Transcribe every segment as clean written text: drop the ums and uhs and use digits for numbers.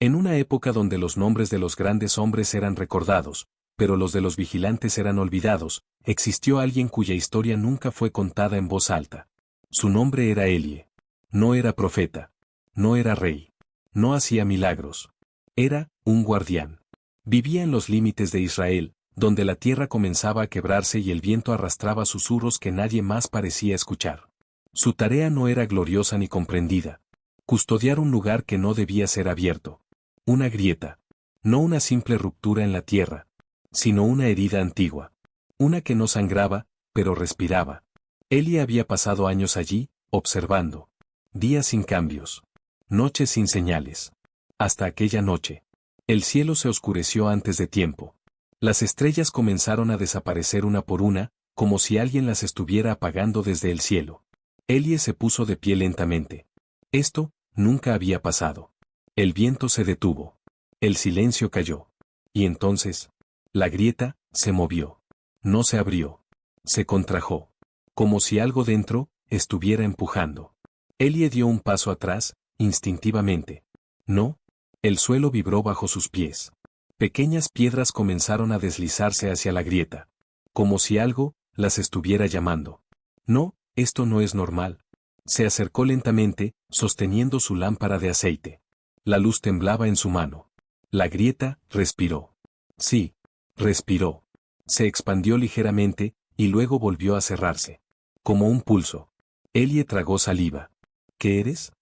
En una época donde los nombres de los grandes hombres eran recordados, pero los de los vigilantes eran olvidados, existió alguien cuya historia nunca fue contada en voz alta. Su nombre era Elie. No era profeta. No era rey. No hacía milagros. Era un guardián. Vivía en los límites de Israel, donde la tierra comenzaba a quebrarse y el viento arrastraba susurros que nadie más parecía escuchar. Su tarea no era gloriosa ni comprendida. Custodiar un lugar que no debía ser abierto. Una grieta. No una simple ruptura en la tierra, sino una herida antigua. Una que no sangraba, pero respiraba. Elie había pasado años allí, observando. Días sin cambios. Noches sin señales. Hasta aquella noche. El cielo se oscureció antes de tiempo. Las estrellas comenzaron a desaparecer una por una, como si alguien las estuviera apagando desde el cielo. Elie se puso de pie lentamente. Esto nunca había pasado. El viento se detuvo. El silencio cayó. Y entonces, la grieta se movió. No se abrió. Se contrajo. Como si algo dentro estuviera empujando. Elie dio un paso atrás, instintivamente. No. El suelo vibró bajo sus pies. Pequeñas piedras comenzaron a deslizarse hacia la grieta. Como si algo las estuviera llamando. No, esto no es normal. Se acercó lentamente, sosteniendo su lámpara de aceite. La luz temblaba en su mano. La grieta respiró. Sí, respiró. Se expandió ligeramente, y luego volvió a cerrarse. Como un pulso. Elie tragó saliva. ¿Qué eres?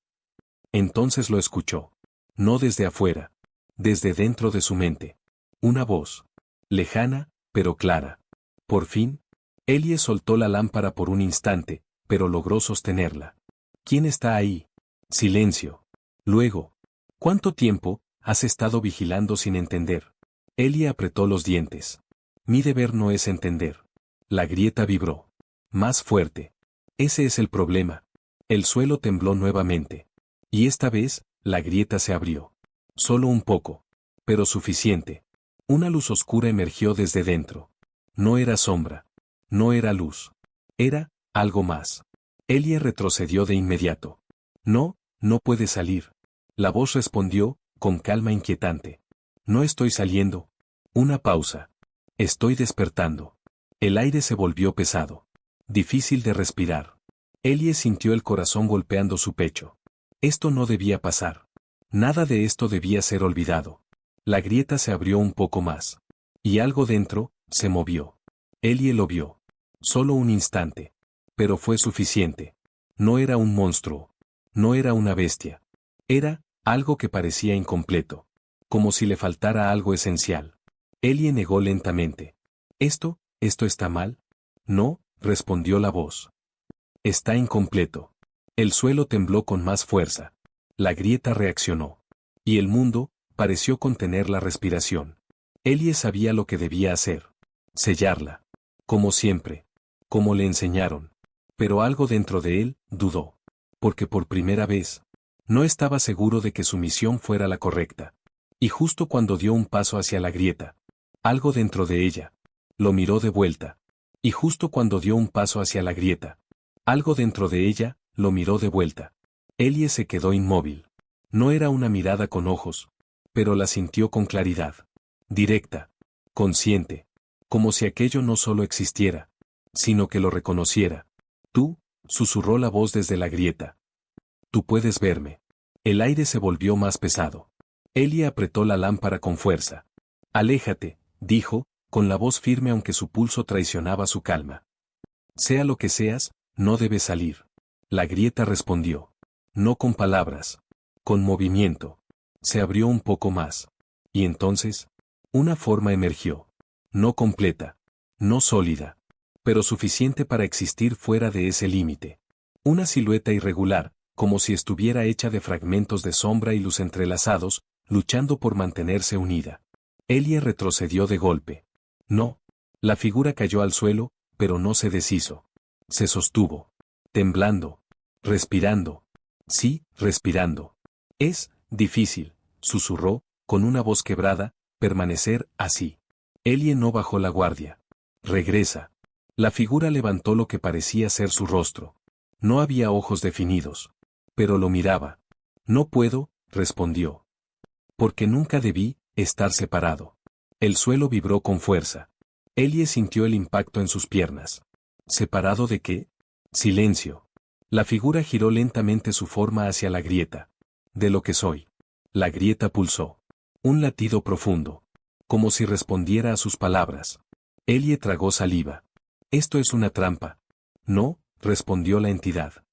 Entonces lo escuchó. No desde afuera. Desde dentro de su mente. Una voz. Lejana, pero clara. Por fin, Elie soltó la lámpara por un instante, pero logró sostenerla. ¿Quién está ahí? Silencio. Luego. ¿Cuánto tiempo has estado vigilando sin entender? Elie apretó los dientes. Mi deber no es entender. La grieta vibró. Más fuerte. Ese es el problema. El suelo tembló nuevamente. Y esta vez, la grieta se abrió. Solo un poco. Pero suficiente. Una luz oscura emergió desde dentro. No era sombra. No era luz. Era algo más. Elie retrocedió de inmediato. No, no puede salir. La voz respondió, con calma inquietante. No estoy saliendo. Una pausa. Estoy despertando. El aire se volvió pesado. Difícil de respirar. Elie sintió el corazón golpeando su pecho. Esto no debía pasar. Nada de esto debía ser olvidado. La grieta se abrió un poco más. Y algo dentro, se movió. Elie lo vio. Solo un instante. Pero fue suficiente. No era un monstruo. No era una bestia. Era algo que parecía incompleto. Como si le faltara algo esencial. Elie negó lentamente. ¿Esto está mal? No, respondió la voz. Está incompleto. El suelo tembló con más fuerza. La grieta reaccionó. Y el mundo pareció contener la respiración. Elie sabía lo que debía hacer. Sellarla. Como siempre. Como le enseñaron. Pero algo dentro de él dudó. Porque por primera vez, no estaba seguro de que su misión fuera la correcta. Y justo cuando dio un paso hacia la grieta, algo dentro de ella, lo miró de vuelta. Y justo cuando dio un paso hacia la grieta, algo dentro de ella, lo miró de vuelta. Elie se quedó inmóvil. No era una mirada con ojos, pero la sintió con claridad. Directa. Consciente. Como si aquello no solo existiera, sino que lo reconociera. Tú, susurró la voz desde la grieta. Tú puedes verme. El aire se volvió más pesado. Elie apretó la lámpara con fuerza. Aléjate, dijo, con la voz firme aunque su pulso traicionaba su calma. Sea lo que seas, no debes salir. La grieta respondió. No con palabras. Con movimiento. Se abrió un poco más. Y entonces, una forma emergió. No completa. No sólida. Pero suficiente para existir fuera de ese límite. Una silueta irregular, como si estuviera hecha de fragmentos de sombra y luz entrelazados, luchando por mantenerse unida. Elie retrocedió de golpe. No. La figura cayó al suelo, pero no se deshizo. Se sostuvo. Temblando. Respirando. Sí, respirando. Es difícil, susurró, con una voz quebrada, permanecer así. Elie no bajó la guardia. Regresa. La figura levantó lo que parecía ser su rostro. No había ojos definidos. Pero lo miraba. No puedo, respondió. Porque nunca debí estar separado. El suelo vibró con fuerza. Ellie sintió el impacto en sus piernas. ¿Separado de qué? Silencio. La figura giró lentamente su forma hacia la grieta. De lo que soy. La grieta pulsó. Un latido profundo. Como si respondiera a sus palabras. Ellie tragó saliva. Esto es una trampa. No, respondió la entidad.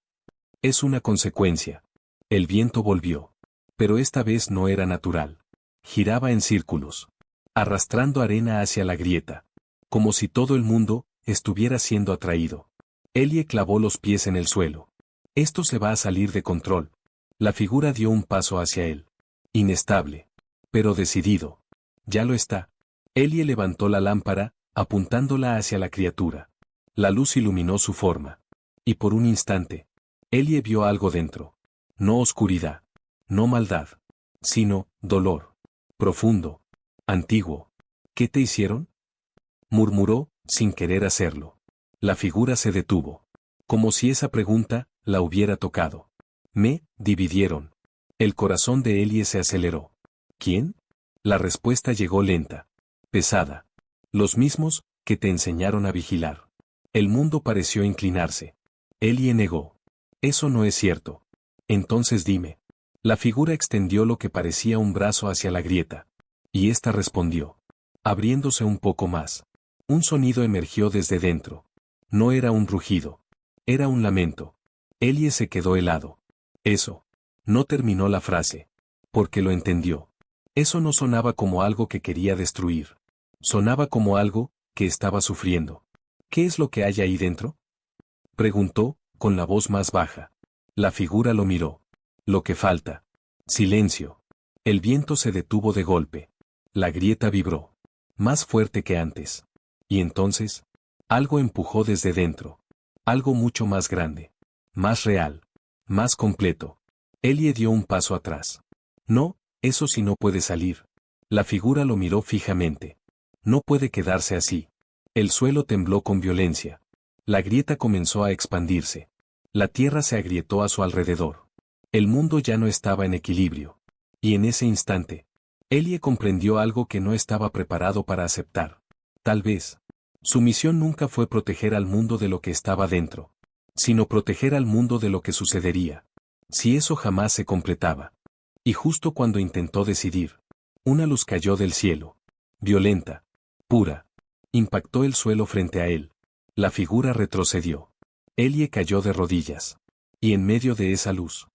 Es una consecuencia. El viento volvió. Pero esta vez no era natural. Giraba en círculos. Arrastrando arena hacia la grieta. Como si todo el mundo estuviera siendo atraído. Ellie clavó los pies en el suelo. Esto se va a salir de control. La figura dio un paso hacia él. Inestable. Pero decidido. Ya lo está. Ellie levantó la lámpara, apuntándola hacia la criatura. La luz iluminó su forma. Y por un instante, Ellie vio algo dentro. No oscuridad. No maldad. Sino, dolor. Profundo. Antiguo. ¿Qué te hicieron? Murmuró, sin querer hacerlo. La figura se detuvo. Como si esa pregunta la hubiera tocado. Me dividieron. El corazón de Ellie se aceleró. ¿Quién? La respuesta llegó lenta. Pesada. Los mismos que te enseñaron a vigilar. El mundo pareció inclinarse. Ellie negó. Eso no es cierto. Entonces dime. La figura extendió lo que parecía un brazo hacia la grieta. Y ésta respondió. Abriéndose un poco más. Un sonido emergió desde dentro. No era un rugido. Era un lamento. Ellie se quedó helado. Eso. No terminó la frase. Porque lo entendió. Eso no sonaba como algo que quería destruir. Sonaba como algo que estaba sufriendo. ¿Qué es lo que hay ahí dentro? Preguntó, con la voz más baja. La figura lo miró. Lo que falta. Silencio. El viento se detuvo de golpe. La grieta vibró. Más fuerte que antes. Y entonces, algo empujó desde dentro. Algo mucho más grande. Más real. Más completo. Ellie dio un paso atrás. No, eso sí no puede salir. La figura lo miró fijamente. No puede quedarse así. El suelo tembló con violencia. La grieta comenzó a expandirse. La tierra se agrietó a su alrededor. El mundo ya no estaba en equilibrio. Y en ese instante, Ellie comprendió algo que no estaba preparado para aceptar. Tal vez, su misión nunca fue proteger al mundo de lo que estaba dentro, sino proteger al mundo de lo que sucedería. Si eso jamás se completaba. Y justo cuando intentó decidir, una luz cayó del cielo. Violenta. Pura. Impactó el suelo frente a él. La figura retrocedió. Ellie cayó de rodillas. Y en medio de esa luz,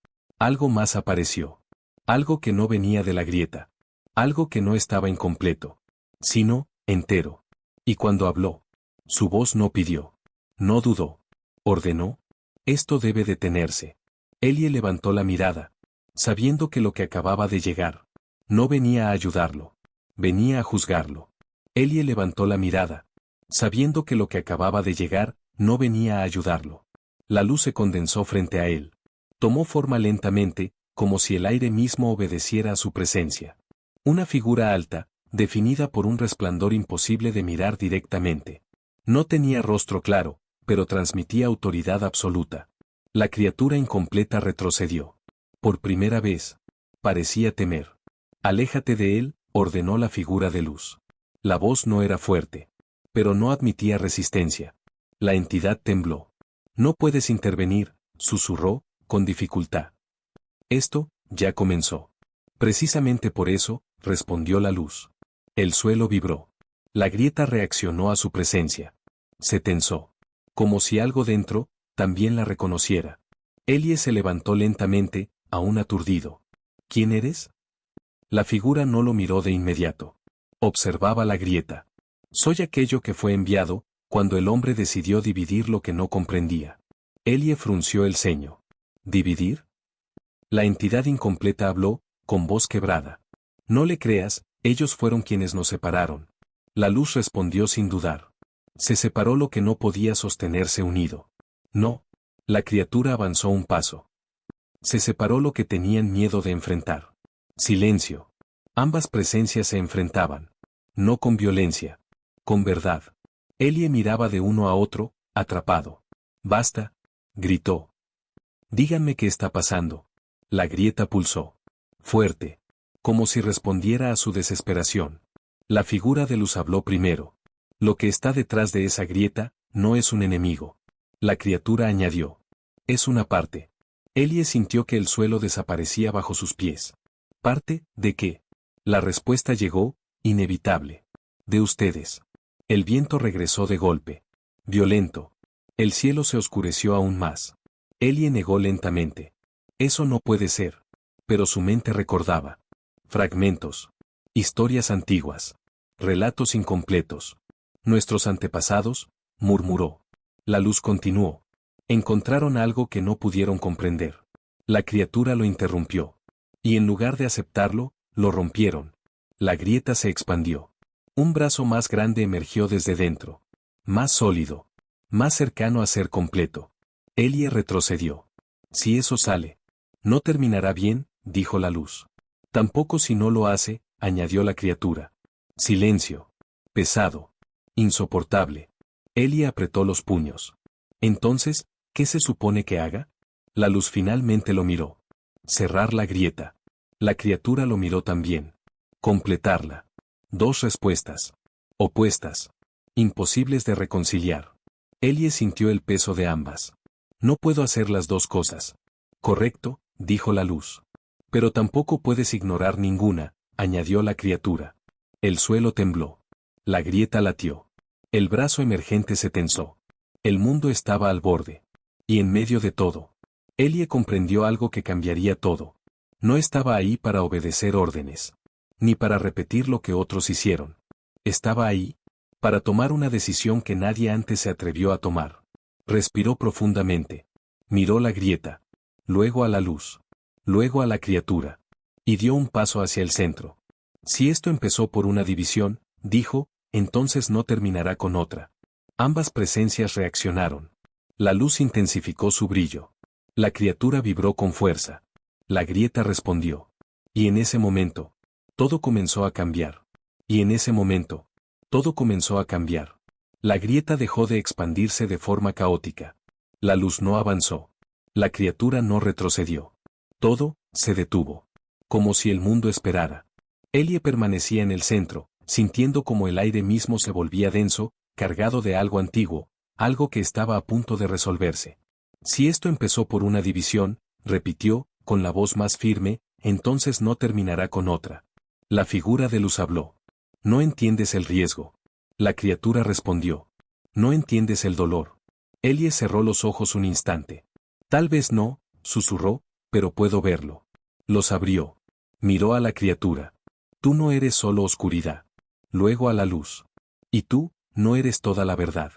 algo más apareció. Algo que no venía de la grieta. Algo que no estaba incompleto, sino entero. Y cuando habló, su voz no pidió. No dudó. Ordenó. Esto debe detenerse. Ellie levantó la mirada, sabiendo que lo que acababa de llegar no venía a ayudarlo. Venía a juzgarlo. Ellie levantó la mirada, sabiendo que lo que acababa de llegar no venía a ayudarlo. La luz se condensó frente a él. Tomó forma lentamente, como si el aire mismo obedeciera a su presencia. Una figura alta, definida por un resplandor imposible de mirar directamente. No tenía rostro claro, pero transmitía autoridad absoluta. La criatura incompleta retrocedió. Por primera vez, parecía temer. Aléjate de él, ordenó la figura de luz. La voz no era fuerte, pero no admitía resistencia. La entidad tembló. No puedes intervenir, susurró, con dificultad. Esto, ya comenzó. Precisamente por eso, respondió la luz. El suelo vibró. La grieta reaccionó a su presencia. Se tensó. Como si algo dentro, también la reconociera. Ellie se levantó lentamente, aún aturdido. ¿Quién eres? La figura no lo miró de inmediato. Observaba la grieta. Soy aquello que fue enviado, cuando el hombre decidió dividir lo que no comprendía. Ellie frunció el ceño. ¿Dividir? La entidad incompleta habló, con voz quebrada. No le creas, ellos fueron quienes nos separaron. La luz respondió sin dudar. Se separó lo que no podía sostenerse unido. No. La criatura avanzó un paso. Se separó lo que tenían miedo de enfrentar. Silencio. Ambas presencias se enfrentaban. No con violencia. Con verdad. Ellie miraba de uno a otro, atrapado. Basta, gritó. Díganme qué está pasando. La grieta pulsó. Fuerte. como si respondiera a su desesperación. La figura de luz habló primero. Lo que está detrás de esa grieta, no es un enemigo. La criatura añadió. Es una parte. Ellie sintió que el suelo desaparecía bajo sus pies. ¿Parte de qué? La respuesta llegó, inevitable. De ustedes. El viento regresó de golpe. Violento. El cielo se oscureció aún más. Ellie negó lentamente. Eso no puede ser. Pero su mente recordaba. Fragmentos. Historias antiguas. Relatos incompletos. Nuestros antepasados, murmuró. La luz continuó. Encontraron algo que no pudieron comprender. La criatura lo interrumpió. Y en lugar de aceptarlo, lo rompieron. La grieta se expandió. Un brazo más grande emergió desde dentro. Más sólido. Más cercano a ser completo. Ellie retrocedió. Si eso sale. No terminará bien, dijo la luz. Tampoco si no lo hace, añadió la criatura. Silencio. Pesado. Insoportable. Ellie apretó los puños. Entonces, ¿qué se supone que haga? La luz finalmente lo miró. Cerrar la grieta. La criatura lo miró también. Completarla. Dos respuestas. Opuestas. Imposibles de reconciliar. Ellie sintió el peso de ambas. No puedo hacer las dos cosas. Correcto, dijo la luz. Pero tampoco puedes ignorar ninguna, añadió la criatura. El suelo tembló. La grieta latió. El brazo emergente se tensó. El mundo estaba al borde. Y en medio de todo. Ellie comprendió algo que cambiaría todo. No estaba ahí para obedecer órdenes. Ni para repetir lo que otros hicieron. Estaba ahí para tomar una decisión que nadie antes se atrevió a tomar. Respiró profundamente. Miró la grieta. Luego a la luz. Luego a la criatura. Y dio un paso hacia el centro. Si esto empezó por una división, dijo, entonces no terminará con otra. Ambas presencias reaccionaron. La luz intensificó su brillo. La criatura vibró con fuerza. La grieta respondió. Y en ese momento, todo comenzó a cambiar. Y en ese momento, todo comenzó a cambiar. La grieta dejó de expandirse de forma caótica. La luz no avanzó. La criatura no retrocedió. Todo se detuvo. Como si el mundo esperara. Ellie permanecía en el centro, sintiendo como el aire mismo se volvía denso, cargado de algo antiguo, algo que estaba a punto de resolverse. Si esto empezó por una división, repitió, con la voz más firme, entonces no terminará con otra. La figura de luz habló. No entiendes el riesgo. La criatura respondió. No entiendes el dolor. Ellie cerró los ojos un instante. Tal vez no, susurró, pero puedo verlo. Los abrió. Miró a la criatura. Tú no eres solo oscuridad. Luego a la luz. Y tú, no eres toda la verdad.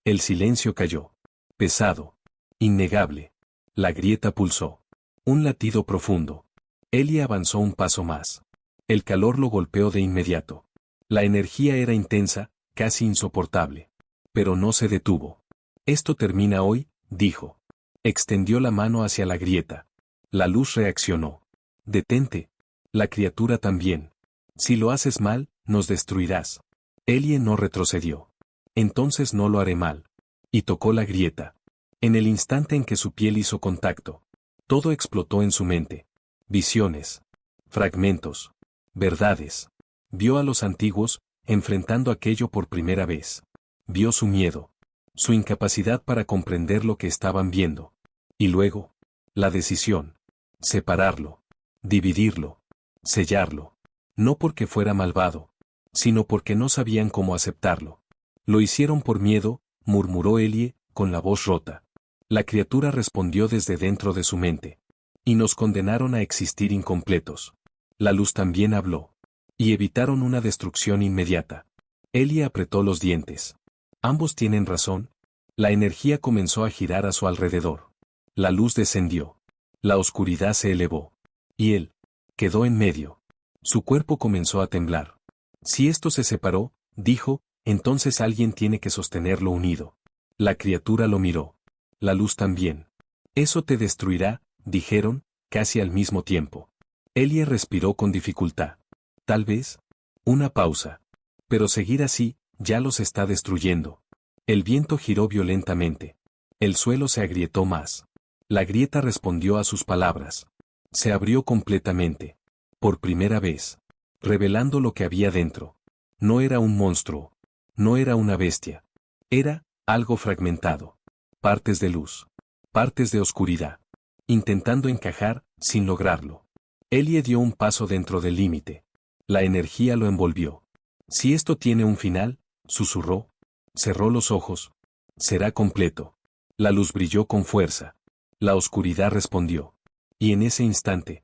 El silencio cayó. Pesado. Innegable. La grieta pulsó. Un latido profundo. Ellie avanzó un paso más. El calor lo golpeó de inmediato. La energía era intensa, casi insoportable. Pero no se detuvo. Esto termina hoy, dijo. Extendió la mano hacia la grieta. La luz reaccionó. Detente. La criatura también. Si lo haces mal, nos destruirás. Ellie no retrocedió. Entonces no lo haré mal. Y tocó la grieta. En el instante en que su piel hizo contacto, todo explotó en su mente. Visiones. Fragmentos. Verdades. Vio a los antiguos, enfrentando aquello por primera vez. Vio su miedo. Su incapacidad para comprender lo que estaban viendo. Y luego, la decisión. Separarlo. Dividirlo. Sellarlo. No porque fuera malvado, sino porque no sabían cómo aceptarlo. Lo hicieron por miedo, murmuró Ellie, con la voz rota. La criatura respondió desde dentro de su mente. Y nos condenaron a existir incompletos. La luz también habló. Y evitaron una destrucción inmediata. Ellie apretó los dientes. Ambos tienen razón. La energía comenzó a girar a su alrededor. La luz descendió. La oscuridad se elevó. Y él quedó en medio. Su cuerpo comenzó a temblar. Si esto se separó, dijo, entonces alguien tiene que sostenerlo unido. La criatura lo miró. La luz también. Eso te destruirá, dijeron, casi al mismo tiempo. Ellie respiró con dificultad. Tal vez. Una pausa. Pero seguir así, ya los está destruyendo. El viento giró violentamente. El suelo se agrietó más. La grieta respondió a sus palabras. Se abrió completamente. por primera vez, revelando lo que había dentro. No era un monstruo, no era una bestia, era algo fragmentado, partes de luz, partes de oscuridad, intentando encajar, sin lograrlo. Ellie dio un paso dentro del límite. La energía lo envolvió. Si esto tiene un final, susurró, cerró los ojos, será completo. La luz brilló con fuerza. La oscuridad respondió. Y en ese instante,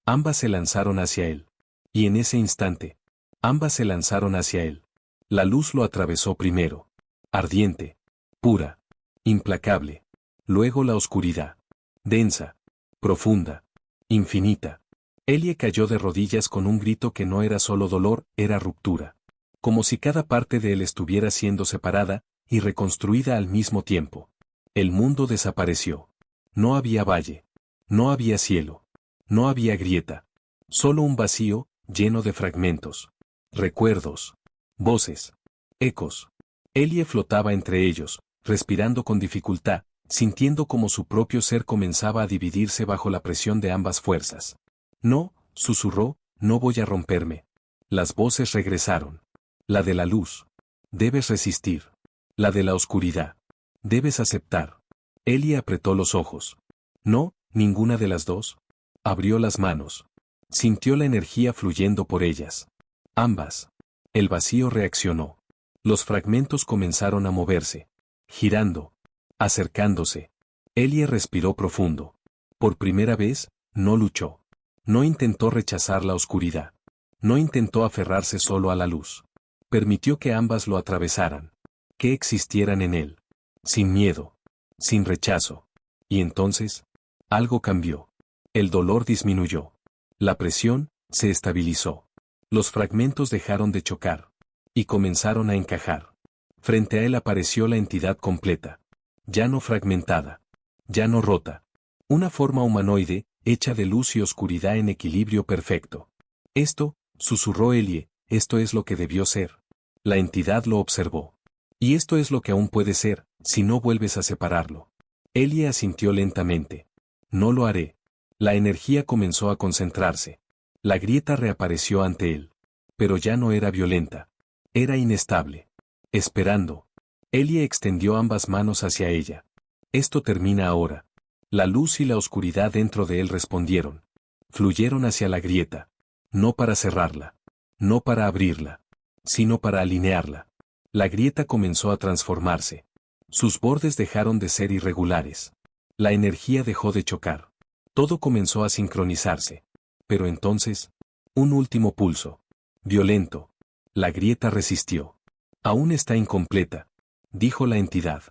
ambas se lanzaron hacia él. Y en ese instante, ambas se lanzaron hacia él. La luz lo atravesó primero. Ardiente, pura, implacable. Luego la oscuridad. Densa, profunda, infinita. Ellie cayó de rodillas con un grito que no era solo dolor, era ruptura. Como si cada parte de él estuviera siendo separada y reconstruida al mismo tiempo. El mundo desapareció. No había valle. No había cielo. No había grieta. Solo un vacío, lleno de fragmentos. Recuerdos. Voces. Ecos. Ellie flotaba entre ellos, respirando con dificultad, sintiendo como su propio ser comenzaba a dividirse bajo la presión de ambas fuerzas. No, susurró, no voy a romperme. Las voces regresaron. La de la luz. Debes resistir. La de la oscuridad. Debes aceptar. Ellie apretó los ojos. No, ninguna de las dos. Abrió las manos. Sintió la energía fluyendo por ellas. Ambas. El vacío reaccionó. Los fragmentos comenzaron a moverse. Girando. Acercándose. Ellie respiró profundo. Por primera vez, no luchó. No intentó rechazar la oscuridad. No intentó aferrarse solo a la luz. Permitió que ambas lo atravesaran. Que existieran en él. Sin miedo. Sin rechazo. Y entonces, algo cambió. El dolor disminuyó. La presión se estabilizó. Los fragmentos dejaron de chocar. Y comenzaron a encajar. Frente a él apareció la entidad completa. Ya no fragmentada. Ya no rota. Una forma humanoide, hecha de luz y oscuridad en equilibrio perfecto. Esto, susurró Ellie, esto es lo que debió ser. La entidad lo observó. Y esto es lo que aún puede ser, si no vuelves a separarlo. Ellie asintió lentamente. No lo haré. La energía comenzó a concentrarse. La grieta reapareció ante él. Pero ya no era violenta. Era inestable. Esperando. Ellie extendió ambas manos hacia ella. Esto termina ahora. La luz y la oscuridad dentro de él respondieron. Fluyeron hacia la grieta. No para cerrarla. No para abrirla. Sino para alinearla. La grieta comenzó a transformarse. Sus bordes dejaron de ser irregulares. La energía dejó de chocar. Todo comenzó a sincronizarse. Pero entonces, un último pulso. Violento. La grieta resistió. Aún está incompleta, dijo la entidad.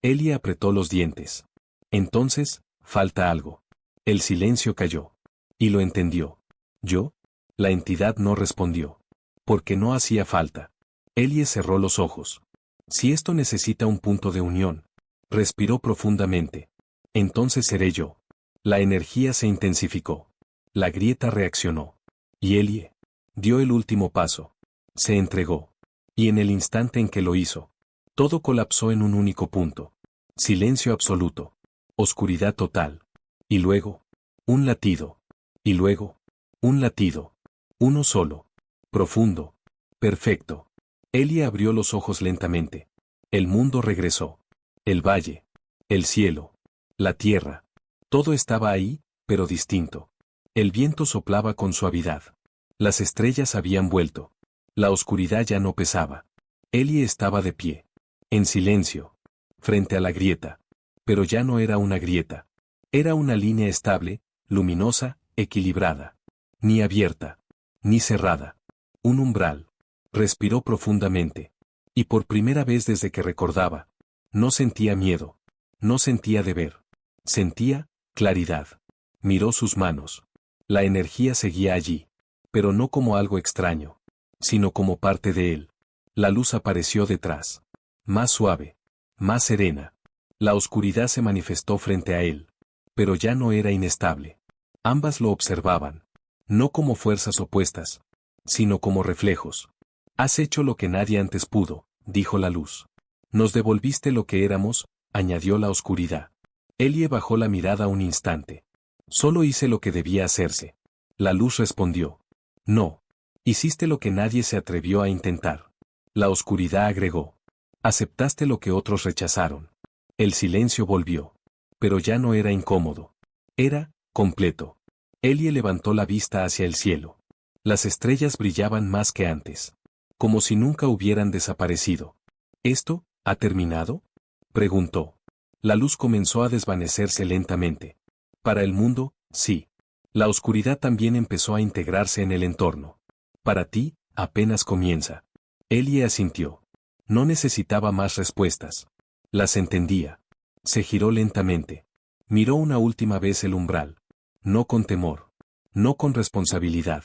Ellie apretó los dientes. Entonces, falta algo. El silencio cayó. Y lo entendió. ¿Yo? La entidad no respondió. Porque no hacía falta. Ellie cerró los ojos. Si esto necesita un punto de unión. Respiró profundamente. Entonces seré yo. La energía se intensificó. La grieta reaccionó. Y Ellie dio el último paso. Se entregó. Y en el instante en que lo hizo, todo colapsó en un único punto. Silencio absoluto. Oscuridad total. Y luego, un latido. Y luego, un latido. Uno solo. Profundo. Perfecto. Ellie abrió los ojos lentamente. El mundo regresó. El valle. El cielo. La tierra. Todo estaba ahí, pero distinto. El viento soplaba con suavidad. Las estrellas habían vuelto. La oscuridad ya no pesaba. Ellie estaba de pie. En silencio. Frente a la grieta. Pero ya no era una grieta. Era una línea estable, luminosa, equilibrada. Ni abierta. Ni cerrada. Un umbral. Respiró profundamente. Y por primera vez desde que recordaba. No sentía miedo. No sentía deber. Sentía claridad. Miró sus manos. La energía seguía allí. Pero no como algo extraño. Sino como parte de él. La luz apareció detrás. Más suave. Más serena. La oscuridad se manifestó frente a él. Pero ya no era inestable. Ambas lo observaban. No como fuerzas opuestas. Sino como reflejos. Has hecho lo que nadie antes pudo, dijo la luz. Nos devolviste lo que éramos, añadió la oscuridad. Ellie bajó la mirada un instante. Solo hice lo que debía hacerse. La luz respondió. No. Hiciste lo que nadie se atrevió a intentar. La oscuridad agregó. Aceptaste lo que otros rechazaron. El silencio volvió. Pero ya no era incómodo. Era, completo. Ellie levantó la vista hacia el cielo. Las estrellas brillaban más que antes. Como si nunca hubieran desaparecido. ¿Esto, ha terminado? Preguntó. La luz comenzó a desvanecerse lentamente. Para el mundo, sí. La oscuridad también empezó a integrarse en el entorno. Para ti, apenas comienza. Ellie asintió. No necesitaba más respuestas. Las entendía. Se giró lentamente. Miró una última vez el umbral. No con temor. No con responsabilidad.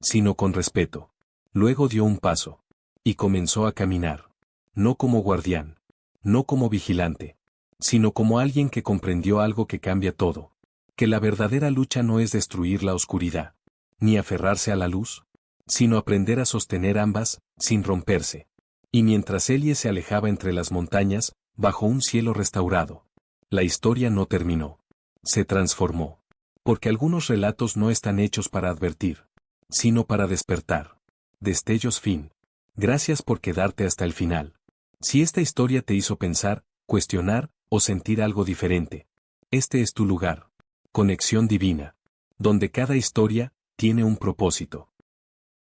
Sino con respeto. Luego dio un paso. Y comenzó a caminar. No como guardián. No como vigilante. Sino como alguien que comprendió algo que cambia todo. Que la verdadera lucha no es destruir la oscuridad. Ni aferrarse a la luz. Sino aprender a sostener ambas, sin romperse. Y mientras Ellie se alejaba entre las montañas, bajo un cielo restaurado. La historia no terminó. Se transformó. Porque algunos relatos no están hechos para advertir. Sino para despertar. Destellos fin. Gracias por quedarte hasta el final. Si esta historia te hizo pensar, cuestionar, o sentir algo diferente. Este es tu lugar. Conexión divina. Donde cada historia, tiene un propósito.